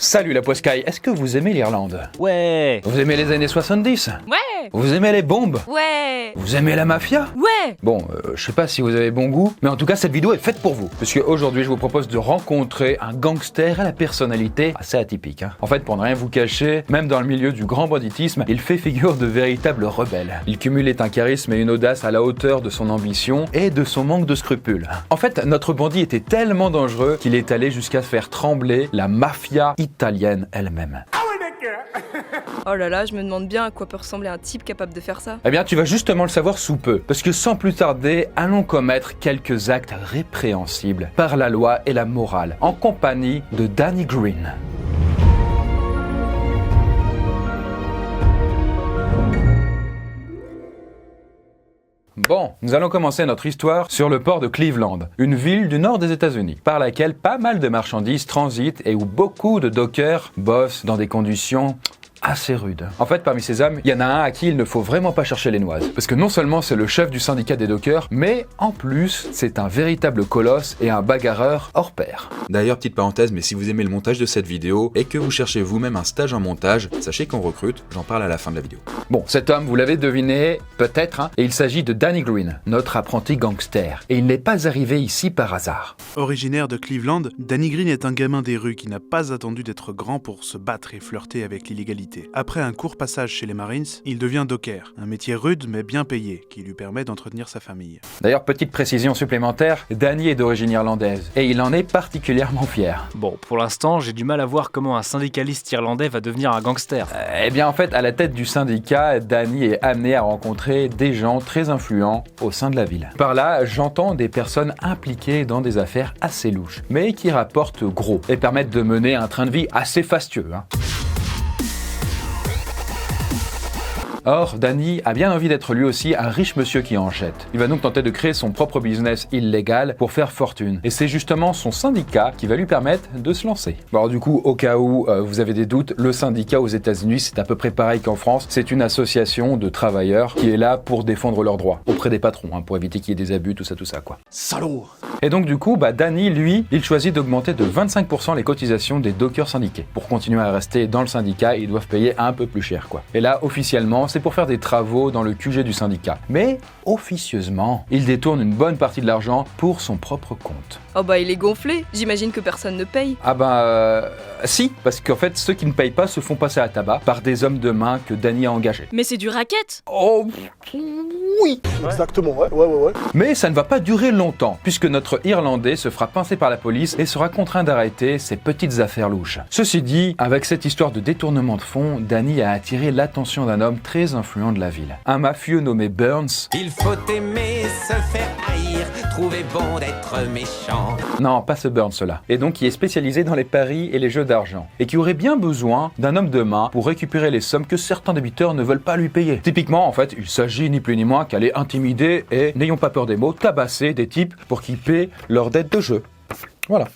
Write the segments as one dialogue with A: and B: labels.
A: Salut la Poiscaille, est-ce que vous aimez l'Irlande?
B: Ouais.
A: Vous aimez les années 70?
C: Ouais.
A: Vous aimez les bombes?
C: Ouais.
A: Vous aimez la mafia?
C: Ouais.
A: Bon, je sais pas si vous avez bon goût, mais en tout cas cette vidéo est faite pour vous. Parce qu'aujourd'hui je vous propose de rencontrer un gangster à la personnalité assez atypique. En fait, pour ne rien vous cacher, même dans le milieu du grand banditisme, il fait figure de véritable rebelle. Il cumule un charisme et une audace à la hauteur de son ambition et de son manque de scrupules. En fait, notre bandit était tellement dangereux qu'il est allé jusqu'à faire trembler la mafia italienne elle-même.
C: Oh là là, je me demande bien à quoi peut ressembler un type capable de faire ça.
A: Eh bien, tu vas justement le savoir sous peu, parce que sans plus tarder, allons commettre quelques actes répréhensibles par la loi et la morale, en compagnie de Danny Green. Bon, nous allons commencer notre histoire sur le port de Cleveland, une ville du nord des États-Unis, par laquelle pas mal de marchandises transitent et où beaucoup de dockers bossent dans des conditions assez rude. En fait, parmi ces hommes, il y en a un à qui il ne faut vraiment pas chercher les noises. Parce que non seulement c'est le chef du syndicat des dockers, mais en plus, c'est un véritable colosse et un bagarreur hors pair.
D: D'ailleurs, petite parenthèse, mais si vous aimez le montage de cette vidéo et que vous cherchez vous-même un stage en montage, sachez qu'on recrute, j'en parle à la fin de la vidéo.
A: Bon, cet homme, vous l'avez deviné, peut-être, et il s'agit de Danny Green, notre apprenti gangster. Et il n'est pas arrivé ici par hasard.
E: Originaire de Cleveland, Danny Green est un gamin des rues qui n'a pas attendu d'être grand pour se battre et flirter avec l'illégalité. Après un court passage chez les Marines, il devient docker, un métier rude mais bien payé, qui lui permet d'entretenir sa famille.
A: D'ailleurs, petite précision supplémentaire, Danny est d'origine irlandaise, et il en est particulièrement fier.
B: Bon, pour l'instant, j'ai du mal à voir comment un syndicaliste irlandais va devenir un gangster.
A: Eh bien, en fait, à la tête du syndicat, Danny est amené à rencontrer des gens très influents au sein de la ville. Par là, j'entends des personnes impliquées dans des affaires assez louches, mais qui rapportent gros et permettent de mener un train de vie assez fastueux. Or, Danny a bien envie d'être lui aussi un riche monsieur qui en jette. Il va donc tenter de créer son propre business illégal pour faire fortune. Et c'est justement son syndicat qui va lui permettre de se lancer. Bon, alors du coup, au cas où vous avez des doutes, le syndicat aux États-Unis, c'est à peu près pareil qu'en France. C'est une association de travailleurs qui est là pour défendre leurs droits auprès des patrons, pour éviter qu'il y ait des abus, tout ça, quoi.
E: Salaud!
A: Et donc du coup, Danny, lui, il choisit d'augmenter de 25% les cotisations des dockers syndiqués. Pour continuer à rester dans le syndicat, ils doivent payer un peu plus cher, Et là, officiellement, c'est pour faire des travaux dans le QG du syndicat. Mais, officieusement, il détourne une bonne partie de l'argent pour son propre compte.
C: Oh bah il est gonflé, j'imagine que personne ne paye.
A: Si, parce qu'en fait, ceux qui ne payent pas se font passer à tabac par des hommes de main que Danny a engagés.
C: Mais c'est du racket.
A: Oh, oui.
F: Exactement, ouais.
A: Mais ça ne va pas durer longtemps, puisque notre Irlandais se fera pincer par la police et sera contraint d'arrêter ses petites affaires louches. Ceci dit, avec cette histoire de détournement de fonds, Danny a attiré l'attention d'un homme très influent de la ville. Un mafieux nommé Burns.
G: Il faut aimer se faire haïr, trouver bon d'être méchant.
A: Non, pas ce Burns-là. Et donc qui est spécialisé dans les paris et les jeux d'argent. Et qui aurait bien besoin d'un homme de main pour récupérer les sommes que certains débiteurs ne veulent pas lui payer. Typiquement, en fait, il s'agit ni plus ni moins qu'aller intimider et, n'ayons pas peur des mots, tabasser des types pour qu'ils paient leurs dettes de jeu. Voilà.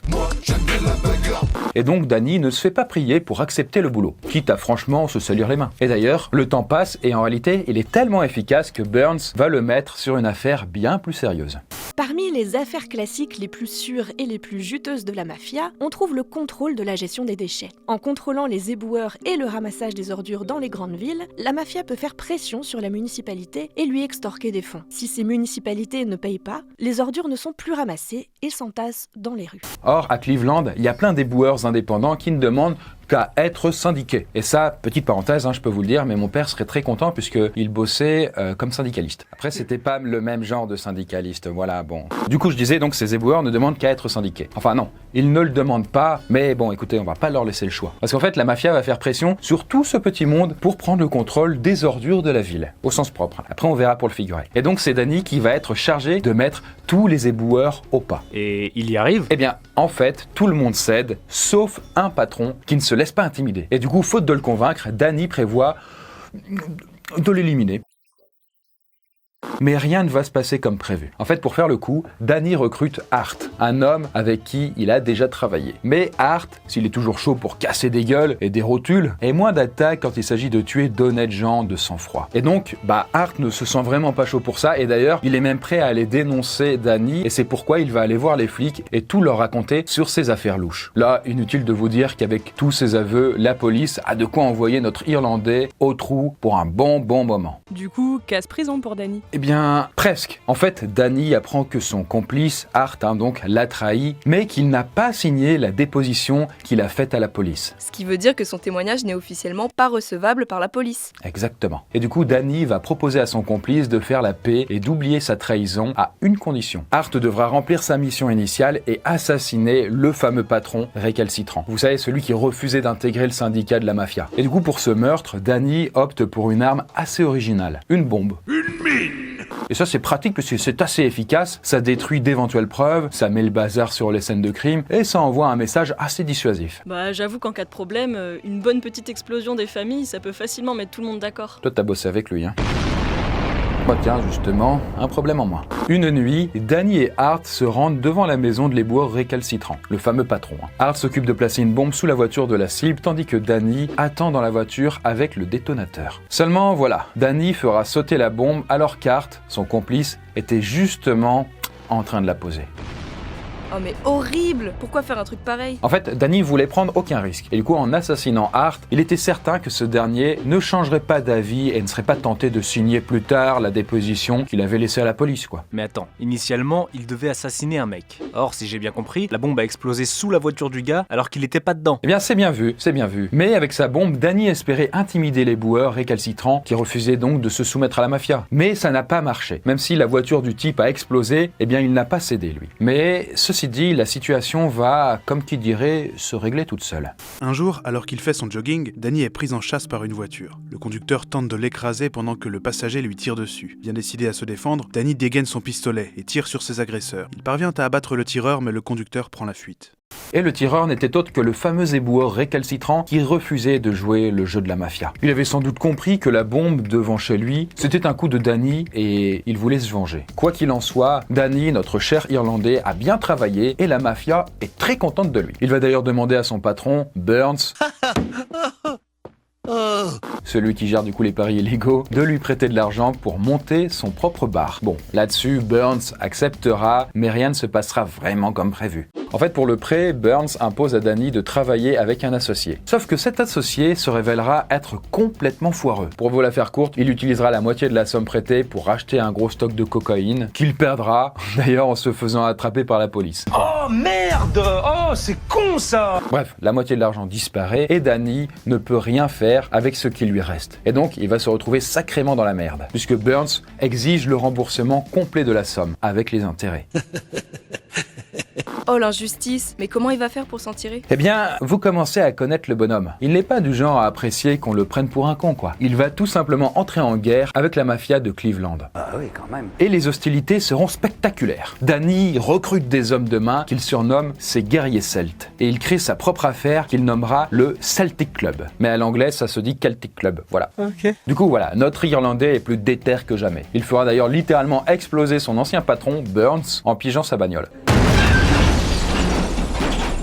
A: Et donc Danny ne se fait pas prier pour accepter le boulot, quitte à franchement se salir les mains. Et d'ailleurs, le temps passe et en réalité, il est tellement efficace que Burns va le mettre sur une affaire bien plus sérieuse.
H: Parmi les affaires classiques les plus sûres et les plus juteuses de la mafia, on trouve le contrôle de la gestion des déchets. En contrôlant les éboueurs et le ramassage des ordures dans les grandes villes, la mafia peut faire pression sur la municipalité et lui extorquer des fonds. Si ces municipalités ne payent pas, les ordures ne sont plus ramassées et s'entassent dans les rues.
A: Or, à Cleveland, il y a plein d'éboueurs indépendants qui ne demandent qu'à être syndiqués. Et ça, petite parenthèse, je peux vous le dire, mais mon père serait très content puisqu'il bossait comme syndicaliste. Après, c'était pas le même genre de syndicaliste, voilà, bon. Du coup, je disais donc ces éboueurs ne demandent qu'à être syndiqués. Enfin non, ils ne le demandent pas, mais bon, écoutez, on va pas leur laisser le choix. Parce qu'en fait, la mafia va faire pression sur tout ce petit monde pour prendre le contrôle des ordures de la ville, au sens propre. Après, on verra pour le figurer. Et donc, c'est Danny qui va être chargé de mettre tous les éboueurs au pas.
B: Et il y arrive?
A: Eh bien, en fait, tout le monde cède, sauf un patron qui ne se laisse pas intimider. Et du coup, faute de le convaincre, Danny prévoit de l'éliminer. Mais rien ne va se passer comme prévu. En fait, pour faire le coup, Danny recrute Art, un homme avec qui il a déjà travaillé. Mais Art, s'il est toujours chaud pour casser des gueules et des rotules, est moins d'attaque quand il s'agit de tuer d'honnêtes gens de sang-froid. Et donc, Art ne se sent vraiment pas chaud pour ça, et d'ailleurs, il est même prêt à aller dénoncer Danny, et c'est pourquoi il va aller voir les flics et tout leur raconter sur ses affaires louches. Là, inutile de vous dire qu'avec tous ces aveux, la police a de quoi envoyer notre Irlandais au trou pour un bon moment.
F: Du coup, casse-prison pour Danny.
A: Eh bien, presque. En fait, Danny apprend que son complice, Art, donc, l'a trahi, mais qu'il n'a pas signé la déposition qu'il a faite à la police.
C: Ce qui veut dire que son témoignage n'est officiellement pas recevable par la police.
A: Exactement. Et du coup, Danny va proposer à son complice de faire la paix et d'oublier sa trahison à une condition. Art devra remplir sa mission initiale et assassiner le fameux patron récalcitrant. Vous savez, celui qui refusait d'intégrer le syndicat de la mafia. Et du coup, pour ce meurtre, Danny opte pour une arme assez originale. Une bombe. Une mine! Et ça, c'est pratique parce que c'est assez efficace, ça détruit d'éventuelles preuves, ça met le bazar sur les scènes de crime et ça envoie un message assez dissuasif.
F: J'avoue qu'en cas de problème, une bonne petite explosion des familles, ça peut facilement mettre tout le monde d'accord.
A: Toi, t'as bossé avec lui, hein? Tiens, justement, un problème en moins. Une nuit, Danny et Art se rendent devant la maison de l'éboueur récalcitrant, le fameux patron. Art s'occupe de placer une bombe sous la voiture de la cible, tandis que Danny attend dans la voiture avec le détonateur. Seulement, voilà, Danny fera sauter la bombe alors qu'Art, son complice, était justement en train de la poser.
C: Oh mais horrible! Pourquoi faire un truc pareil?
A: En fait, Danny voulait prendre aucun risque. Et du coup, en assassinant Art, il était certain que ce dernier ne changerait pas d'avis et ne serait pas tenté de signer plus tard la déposition qu'il avait laissée à la police, quoi.
B: Mais attends, initialement, il devait assassiner un mec. Or, si j'ai bien compris, la bombe a explosé sous la voiture du gars alors qu'il était pas dedans.
A: Eh bien, c'est bien vu, c'est bien vu. Mais avec sa bombe, Danny espérait intimider les boueurs récalcitrants qui refusaient donc de se soumettre à la mafia. Mais ça n'a pas marché. Même si la voiture du type a explosé, eh bien, il n'a pas cédé, lui. Mais ceci dit, la situation va, comme qui dirait, se régler toute seule.
E: Un jour, alors qu'il fait son jogging, Danny est pris en chasse par une voiture. Le conducteur tente de l'écraser pendant que le passager lui tire dessus. Bien décidé à se défendre, Danny dégaine son pistolet et tire sur ses agresseurs. Il parvient à abattre le tireur, mais le conducteur prend la fuite.
A: Et le tireur n'était autre que le fameux éboueur récalcitrant qui refusait de jouer le jeu de la mafia. Il avait sans doute compris que la bombe devant chez lui, c'était un coup de Danny et il voulait se venger. Quoi qu'il en soit, Danny, notre cher Irlandais, a bien travaillé et la mafia est très contente de lui. Il va d'ailleurs demander à son patron, Burns, celui qui gère du coup les paris illégaux, de lui prêter de l'argent pour monter son propre bar. Bon, là-dessus, Burns acceptera, mais rien ne se passera vraiment comme prévu. En fait, pour le prêt, Burns impose à Danny de travailler avec un associé. Sauf que cet associé se révélera être complètement foireux. Pour vous la faire courte, il utilisera la moitié de la somme prêtée pour racheter un gros stock de cocaïne, qu'il perdra, d'ailleurs en se faisant attraper par la police.
I: Oh merde! Oh, c'est con ça!
A: Bref, la moitié de l'argent disparaît et Danny ne peut rien faire avec ce qui lui reste. Et donc, il va se retrouver sacrément dans la merde, puisque Burns exige le remboursement complet de la somme, avec les intérêts.
C: Oh l'injustice, mais comment il va faire pour s'en tirer?
A: Eh bien, vous commencez à connaître le bonhomme. Il n'est pas du genre à apprécier qu'on le prenne pour un con, quoi. Il va tout simplement entrer en guerre avec la mafia de Cleveland.
I: Ah oui, quand même.
A: Et les hostilités seront spectaculaires. Danny recrute des hommes de main qu'il surnomme ses guerriers celtes. Et il crée sa propre affaire qu'il nommera le Celtic Club. Mais à l'anglais, ça se dit Celtic Club, voilà.
B: Ok.
A: Du coup, voilà, notre Irlandais est plus déter que jamais. Il fera d'ailleurs littéralement exploser son ancien patron, Burns, en pigeant sa bagnole.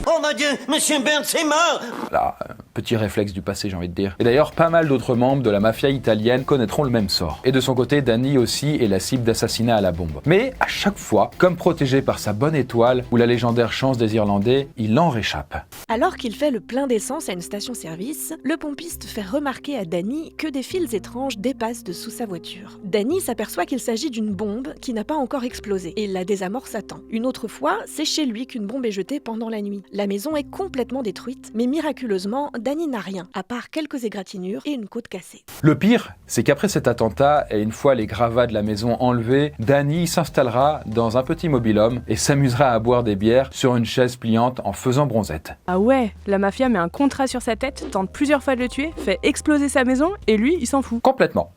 I: Oh mon Dieu, Monsieur Burns est mort!
A: Voilà, petit réflexe du passé, j'ai envie de dire. Et d'ailleurs, pas mal d'autres membres de la mafia italienne connaîtront le même sort. Et de son côté, Danny aussi est la cible d'assassinat à la bombe. Mais à chaque fois, comme protégé par sa bonne étoile ou la légendaire chance des Irlandais, il en réchappe.
H: Alors qu'il fait le plein d'essence à une station-service, le pompiste fait remarquer à Danny que des fils étranges dépassent dessous sa voiture. Danny s'aperçoit qu'il s'agit d'une bombe qui n'a pas encore explosé et il la désamorce à temps. Une autre fois, c'est chez lui qu'une bombe est jetée pendant la nuit. La maison est complètement détruite, mais miraculeusement, Danny n'a rien, à part quelques égratignures et une côte cassée.
A: Le pire, c'est qu'après cet attentat, et une fois les gravats de la maison enlevés, Danny s'installera dans un petit mobil-home et s'amusera à boire des bières sur une chaise pliante en faisant bronzette.
F: Ah ouais, la mafia met un contrat sur sa tête, tente plusieurs fois de le tuer, fait exploser sa maison et lui, il s'en fout.
A: Complètement.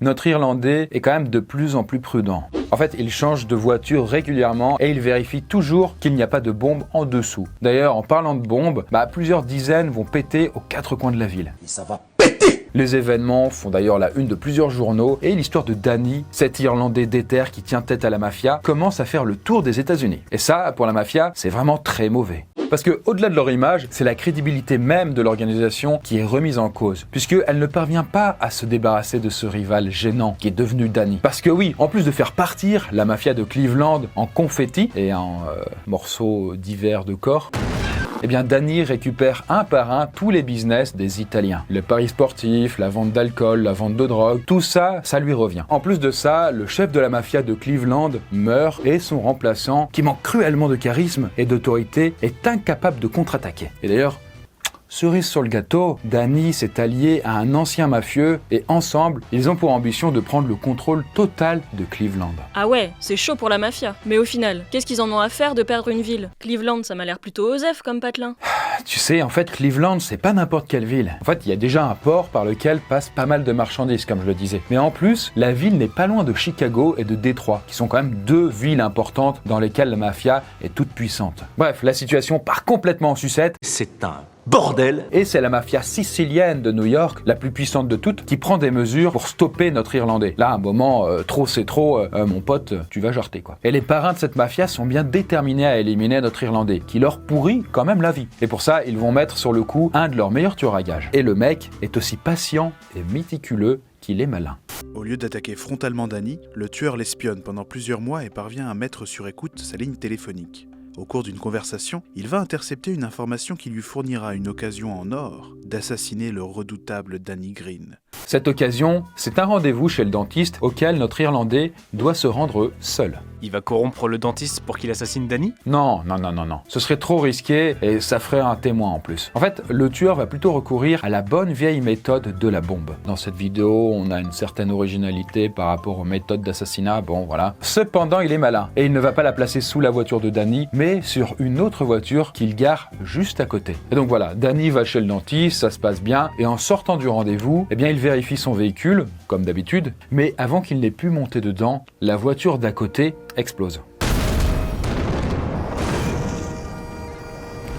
A: Notre Irlandais est quand même de plus en plus prudent. En fait, il change de voiture régulièrement et il vérifie toujours qu'il n'y a pas de bombe en dessous. D'ailleurs, en parlant de bombes, plusieurs dizaines vont péter aux quatre coins de la ville.
I: Et ça va péter!
A: Les événements font d'ailleurs la une de plusieurs journaux et l'histoire de Danny, cet Irlandais déter qui tient tête à la mafia, commence à faire le tour des États-Unis. Et ça, pour la mafia, c'est vraiment très mauvais. Parce que, au-delà de leur image, c'est la crédibilité même de l'organisation qui est remise en cause, puisqu'elle ne parvient pas à se débarrasser de ce rival gênant qui est devenu Danny. Parce que oui, en plus de faire partir la mafia de Cleveland en confetti et en morceaux divers de corps, eh bien Danny récupère un par un tous les business des Italiens. Les paris sportifs, la vente d'alcool, la vente de drogue, tout ça, ça lui revient. En plus de ça, le chef de la mafia de Cleveland meurt et son remplaçant, qui manque cruellement de charisme et d'autorité, est incapable de contre-attaquer. Et d'ailleurs, cerise sur le gâteau, Danny s'est allié à un ancien mafieux et ensemble, ils ont pour ambition de prendre le contrôle total de Cleveland.
J: Ah ouais, c'est chaud pour la mafia. Mais au final, qu'est-ce qu'ils en ont à faire de perdre une ville? Cleveland, ça m'a l'air plutôt osef comme patelin.
A: Tu sais, en fait, Cleveland, c'est pas n'importe quelle ville. En fait, il y a déjà un port par lequel passent pas mal de marchandises, comme je le disais. Mais en plus, la ville n'est pas loin de Chicago et de Détroit, qui sont quand même deux villes importantes dans lesquelles la mafia est toute puissante. Bref, la situation part complètement en sucette.
I: C'est un bordel.
A: Et c'est la mafia sicilienne de New York, la plus puissante de toutes, qui prend des mesures pour stopper notre Irlandais. Là, à un moment, trop c'est trop, mon pote, tu vas jarter quoi. Et les parrains de cette mafia sont bien déterminés à éliminer notre Irlandais, qui leur pourrit quand même la vie. Et pour ça, ils vont mettre sur le coup un de leurs meilleurs tueurs à gages. Et le mec est aussi patient et méticuleux qu'il est malin.
E: Au lieu d'attaquer frontalement Danny, le tueur l'espionne pendant plusieurs mois et parvient à mettre sur écoute sa ligne téléphonique. Au cours d'une conversation, il va intercepter une information qui lui fournira une occasion en or d'assassiner le redoutable Danny Green.
A: Cette occasion, c'est un rendez-vous chez le dentiste auquel notre Irlandais doit se rendre seul.
B: Il va corrompre le dentiste pour qu'il assassine Danny?
A: Non. Ce serait trop risqué et ça ferait un témoin en plus. En fait, le tueur va plutôt recourir à la bonne vieille méthode de la bombe. Dans cette vidéo, on a une certaine originalité par rapport aux méthodes d'assassinat, bon voilà. Cependant, il est malin et il ne va pas la placer sous la voiture de Danny, mais sur une autre voiture qu'il gare juste à côté. Et donc voilà, Danny va chez le dentiste, ça se passe bien, et en sortant du rendez-vous, eh bien il vérifie son véhicule, comme d'habitude, mais avant qu'il n'ait pu monter dedans, la voiture d'à côté explose.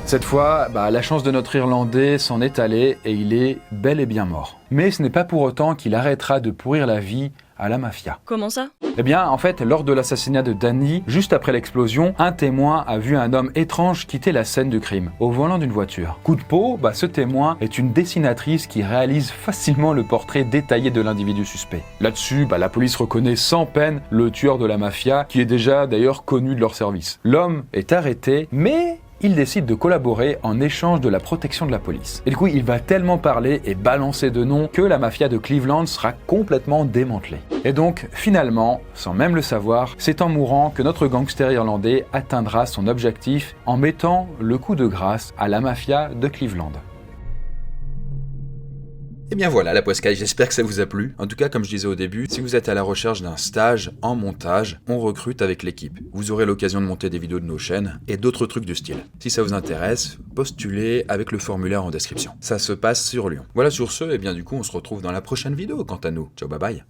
A: Cette fois, la chance de notre Irlandais s'en est allée et il est bel et bien mort. Mais ce n'est pas pour autant qu'il arrêtera de pourrir la vie à la mafia.
J: Comment ça?
A: Eh bien, en fait, lors de l'assassinat de Danny, juste après l'explosion, un témoin a vu un homme étrange quitter la scène du crime, au volant d'une voiture. Coup de peau, ce témoin est une dessinatrice qui réalise facilement le portrait détaillé de l'individu suspect. Là-dessus, la police reconnaît sans peine le tueur de la mafia, qui est déjà d'ailleurs connu de leur service. L'homme est arrêté, mais il décide de collaborer en échange de la protection de la police. Et du coup, il va tellement parler et balancer de noms que la mafia de Cleveland sera complètement démantelée. Et donc, finalement, sans même le savoir, c'est en mourant que notre gangster irlandais atteindra son objectif en mettant le coup de grâce à la mafia de Cleveland.
D: Et bien voilà la Poiscaille, j'espère que ça vous a plu. En tout cas, comme je disais au début, si vous êtes à la recherche d'un stage en montage, on recrute avec l'équipe. Vous aurez l'occasion de monter des vidéos de nos chaînes et d'autres trucs du style. Si ça vous intéresse, postulez avec le formulaire en description. Ça se passe sur Lyon. Voilà, sur ce, et bien du coup, on se retrouve dans la prochaine vidéo quant à nous. Ciao, bye bye.